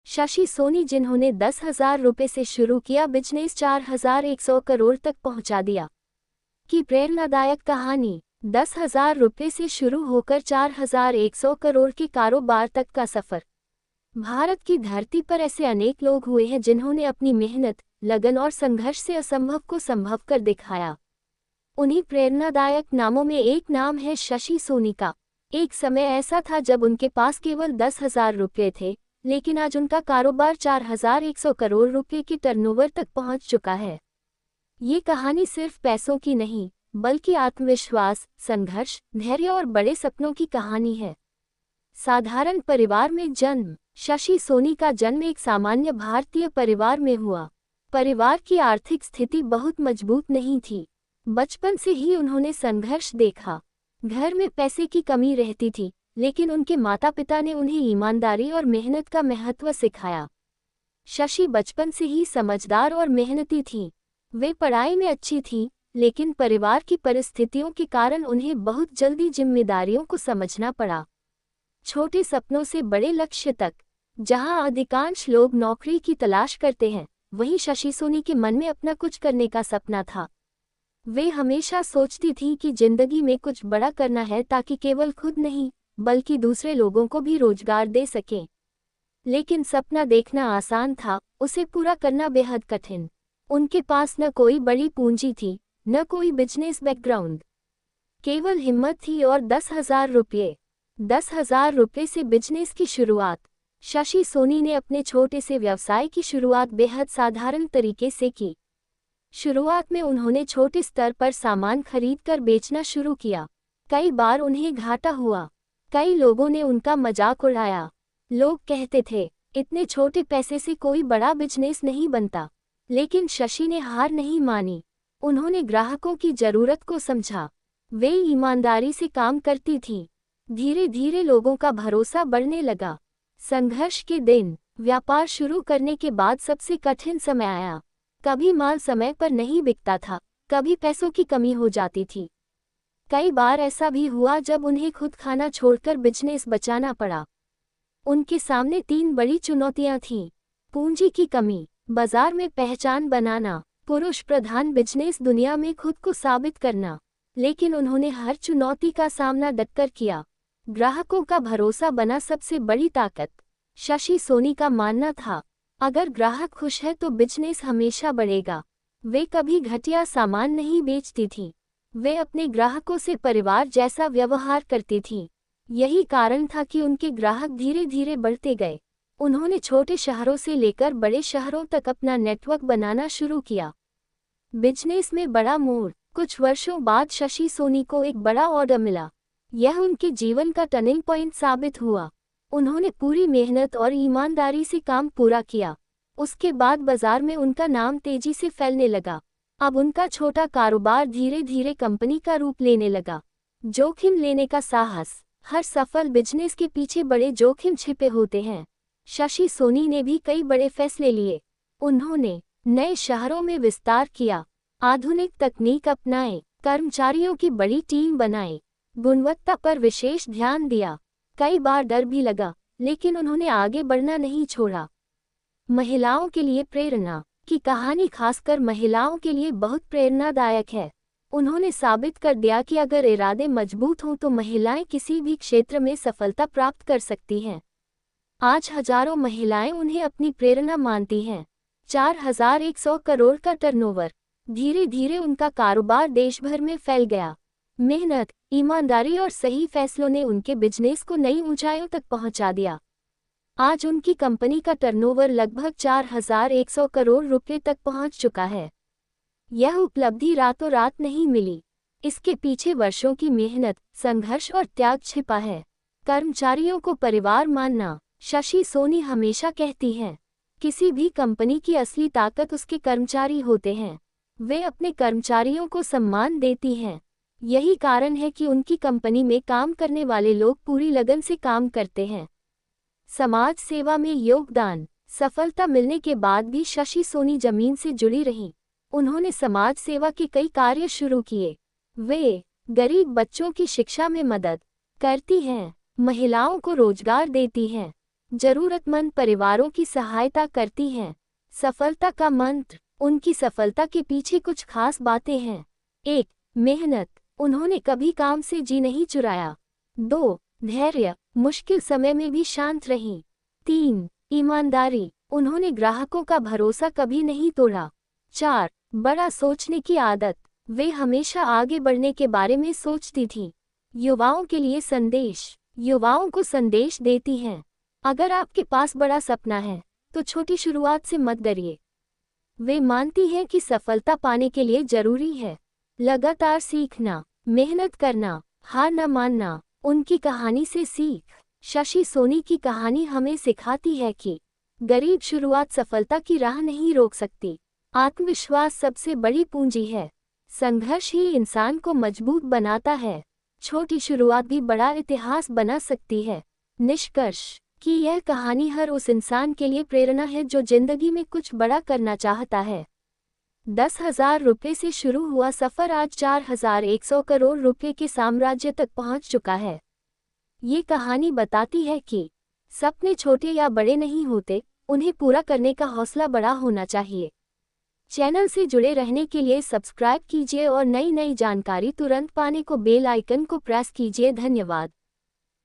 शशि सोनी, जिन्होंने 10,000 रुपये से शुरू किया बिजनेस, 4,100 करोड़ तक पहुंचा दिया। की प्रेरणादायक कहानी। 10,000 रुपये से शुरू होकर 4,100 करोड़ के कारोबार तक का सफर। भारत की धरती पर ऐसे अनेक लोग हुए हैं जिन्होंने अपनी मेहनत, लगन और संघर्ष से असंभव को संभव कर दिखाया। उन्हीं प्रेरणादायक नामों में एक नाम है शशि सोनी का। एक समय ऐसा था जब उनके पास केवल 10,000 रुपये थे, लेकिन आज उनका कारोबार 4,100 करोड़ रुपये की टर्नओवर तक पहुंच चुका है। ये कहानी सिर्फ पैसों की नहीं, बल्कि आत्मविश्वास, संघर्ष, धैर्य और बड़े सपनों की कहानी है। साधारण परिवार में जन्म। शशि सोनी का जन्म एक सामान्य भारतीय परिवार में हुआ। परिवार की आर्थिक स्थिति बहुत मजबूत नहीं थी। बचपन से ही उन्होंने संघर्ष देखा। घर में पैसे की कमी रहती थी, लेकिन उनके माता पिता ने उन्हें ईमानदारी और मेहनत का महत्व सिखाया। शशि बचपन से ही समझदार और मेहनती थीं। वे पढ़ाई में अच्छी थीं, लेकिन परिवार की परिस्थितियों के कारण उन्हें बहुत जल्दी जिम्मेदारियों को समझना पड़ा। छोटे सपनों से बड़े लक्ष्य तक। जहां अधिकांश लोग नौकरी की तलाश करते हैं, वहीं शशि सोनी के मन में अपना कुछ करने का सपना था। वे हमेशा सोचती थीं कि जिंदगी में कुछ बड़ा करना है, ताकि केवल खुद नहीं, बल्कि दूसरे लोगों को भी रोजगार दे सकें। लेकिन सपना देखना आसान था, उसे पूरा करना बेहद कठिन। उनके पास न कोई बड़ी पूंजी थी, न कोई बिजनेस बैकग्राउंड। केवल हिम्मत थी और 10,000 रुपये। 10,000 रुपये से बिजनेस की शुरुआत। शशि सोनी ने अपने छोटे से व्यवसाय की शुरुआत बेहद साधारण तरीके से की। शुरुआत में उन्होंने छोटे स्तर पर सामान खरीदकर बेचना शुरू किया। कई बार उन्हें घाटा हुआ। कई लोगों ने उनका मजाक उड़ाया। लोग कहते थे, इतने छोटे पैसे से कोई बड़ा बिजनेस नहीं बनता। लेकिन शशि ने हार नहीं मानी। उन्होंने ग्राहकों की जरूरत को समझा। वे ईमानदारी से काम करती थीं। धीरे धीरे लोगों का भरोसा बढ़ने लगा। संघर्ष के दिन। व्यापार शुरू करने के बाद सबसे कठिन समय आया। कभी माल समय पर नहीं बिकता था, कभी पैसों की कमी हो जाती थी। कई बार ऐसा भी हुआ जब उन्हें खुद खाना छोड़कर बिजनेस बचाना पड़ा। उनके सामने 3 बड़ी चुनौतियां थीं। पूंजी की कमी, बाजार में पहचान बनाना, पुरुष प्रधान बिजनेस दुनिया में खुद को साबित करना। लेकिन उन्होंने हर चुनौती का सामना डटकर किया। ग्राहकों का भरोसा बना सबसे बड़ी ताकत। शशि सोनी का मानना था, अगर ग्राहक खुश है तो बिजनेस हमेशा बढ़ेगा। वे कभी घटिया सामान नहीं बेचती थीं। वे अपने ग्राहकों से परिवार जैसा व्यवहार करती थीं। यही कारण था कि उनके ग्राहक धीरे धीरे बढ़ते गए। उन्होंने छोटे शहरों से लेकर बड़े शहरों तक अपना नेटवर्क बनाना शुरू किया। बिजनेस में बड़ा मोड़। कुछ वर्षों बाद शशि सोनी को एक बड़ा ऑर्डर मिला। यह उनके जीवन का टर्निंग पॉइंट साबित हुआ। उन्होंने पूरी मेहनत और ईमानदारी से काम पूरा किया। उसके बाद बाजार में उनका नाम तेजी से फैलने लगा। अब उनका छोटा कारोबार धीरे धीरे कंपनी का रूप लेने लगा। जोखिम लेने का साहस। हर सफल बिजनेस के पीछे बड़े जोखिम छिपे होते हैं। शशि सोनी ने भी कई बड़े फैसले लिए। उन्होंने नए शहरों में विस्तार किया, आधुनिक तकनीक अपनाए, कर्मचारियों की बड़ी टीम बनाई, गुणवत्ता पर विशेष ध्यान दिया। कई बार डर भी लगा, लेकिन उन्होंने आगे बढ़ना नहीं छोड़ा। महिलाओं के लिए प्रेरणा की कहानी खासकर महिलाओं के लिए बहुत प्रेरणादायक है। उन्होंने साबित कर दिया कि अगर इरादे मजबूत हों तो महिलाएं किसी भी क्षेत्र में सफलता प्राप्त कर सकती हैं। आज हजारों महिलाएं उन्हें अपनी प्रेरणा मानती हैं। 4,100 करोड़ का टर्नओवर। धीरे धीरे उनका कारोबार देश भर में फैल गया। मेहनत, ईमानदारी और सही फैसलों ने उनके बिजनेस को नई ऊंचाइयों तक पहुंचा दिया। आज उनकी कंपनी का टर्नओवर लगभग 4,100 करोड़ रुपए तक पहुंच चुका है। यह उपलब्धि रातों रात नहीं मिली। इसके पीछे वर्षों की मेहनत, संघर्ष और त्याग छिपा है। कर्मचारियों को परिवार मानना। शशि सोनी हमेशा कहती हैं, किसी भी कंपनी की असली ताकत उसके कर्मचारी होते हैं। वे अपने कर्मचारियों को सम्मान देती हैं। यही कारण है कि उनकी कंपनी में काम करने वाले लोग पूरी लगन से काम करते हैं। समाज सेवा में योगदान। सफलता मिलने के बाद भी शशि सोनी जमीन से जुड़ी रहीं। उन्होंने समाज सेवा के कई कार्य शुरू किए। वे गरीब बच्चों की शिक्षा में मदद करती हैं, महिलाओं को रोजगार देती हैं, जरूरतमंद परिवारों की सहायता करती हैं। सफलता का मंत्र, उनकी सफलता के पीछे कुछ खास बातें हैं। 1. मेहनत, उन्होंने कभी काम से जी नहीं चुराया। 2. धैर्य, मुश्किल समय में भी शांत रहीं। 3. ईमानदारी, उन्होंने ग्राहकों का भरोसा कभी नहीं तोड़ा। 4. बड़ा सोचने की आदत, वे हमेशा आगे बढ़ने के बारे में सोचती थीं। युवाओं के लिए संदेश, युवाओं को संदेश देती हैं। अगर आपके पास बड़ा सपना है तो छोटी शुरुआत से मत डरिए। वे मानती हैं कि सफलता पाने के लिए जरूरी है लगातार सीखना, मेहनत करना, हार न मानना। उनकी कहानी से सीख, शशि सोनी की कहानी हमें सिखाती है कि गरीब शुरुआत सफलता की राह नहीं रोक सकती। आत्मविश्वास सबसे बड़ी पूंजी है। संघर्ष ही इंसान को मजबूत बनाता है। छोटी शुरुआत भी बड़ा इतिहास बना सकती है। निष्कर्ष कि यह कहानी हर उस इंसान के लिए प्रेरणा है जो जिंदगी में कुछ बड़ा करना चाहता है। 10,000 रुपये से शुरू हुआ सफर आज 4,100 करोड़ रुपये के साम्राज्य तक पहुंच चुका है। ये कहानी बताती है कि सपने छोटे या बड़े नहीं होते, उन्हें पूरा करने का हौसला बड़ा होना चाहिए। चैनल से जुड़े रहने के लिए सब्सक्राइब कीजिए और नई जानकारी तुरंत पाने को बेल आइकन को प्रेस कीजिए। धन्यवाद।